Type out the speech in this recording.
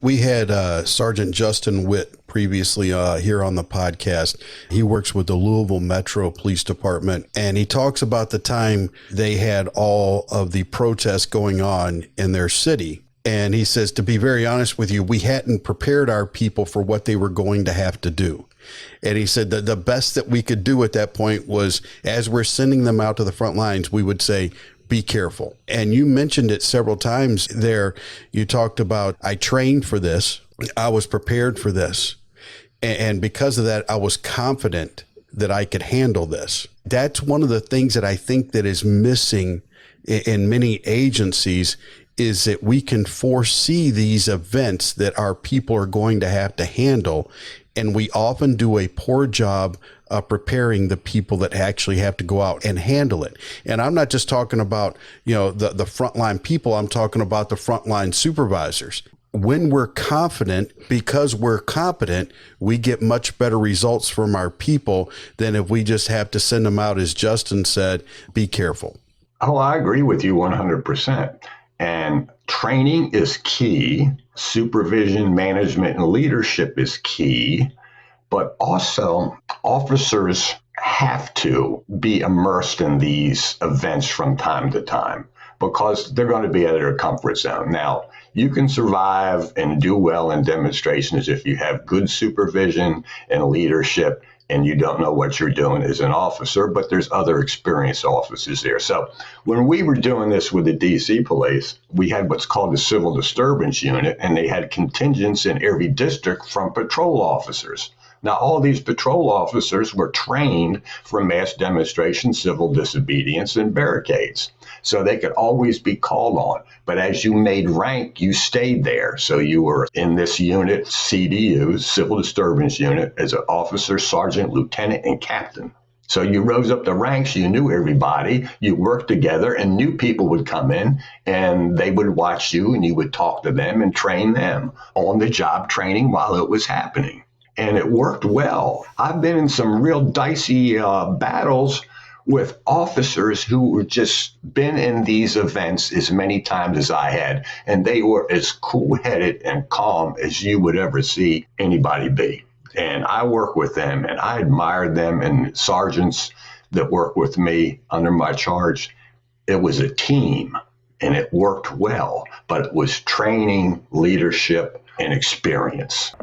We had Sergeant Justin Witt previously here on the podcast. He works with the Louisville Metro Police Department, and he talks about the time they had all of the protests going on in their city. And he says, to be very honest with you, we hadn't prepared our people for what they were going to have to do. And he said that the best that we could do at that point was, as we're sending them out to the front lines, we would say, be careful. And you mentioned it several times there. You talked about, I trained for this. I was prepared for this. And because of that, I was confident that I could handle this. That's one of the things that I think that is missing in many agencies, is that we can foresee these events that our people are going to have to handle. And we often do a poor job of preparing the people that actually have to go out and handle it. And I'm not just talking about, the frontline people. I'm talking about the frontline supervisors. When we're confident, because we're competent, we get much better results from our people than if we just have to send them out, as Justin said, be careful. Oh, I agree with you 100%. And training is key. Supervision, management, and leadership is key. But also, officers have to be immersed in these events from time to time, because they're going to be out of their comfort zone. Now, you can survive and do well in demonstrations if you have good supervision and leadership and you don't know what you're doing as an officer, but there's other experienced officers there. So when we were doing this with the DC police, we had what's called the Civil Disturbance Unit, and they had contingents in every district from patrol officers. Now, all these patrol officers were trained for mass demonstrations, civil disobedience, and barricades. So they could always be called on. But as you made rank, you stayed there. So you were in this unit, CDU, Civil Disturbance Unit, as an officer, sergeant, lieutenant, and captain. So you rose up the ranks, you knew everybody, you worked together, and new people would come in and they would watch you and you would talk to them and train them on the job training while it was happening. And it worked well. I've been in some real dicey battles with officers who were just been in these events as many times as I had, and they were as cool-headed and calm as you would ever see anybody be. And I work with them, and I admired them, and sergeants that work with me under my charge. It was a team, and it worked well, but it was training, leadership, and experience.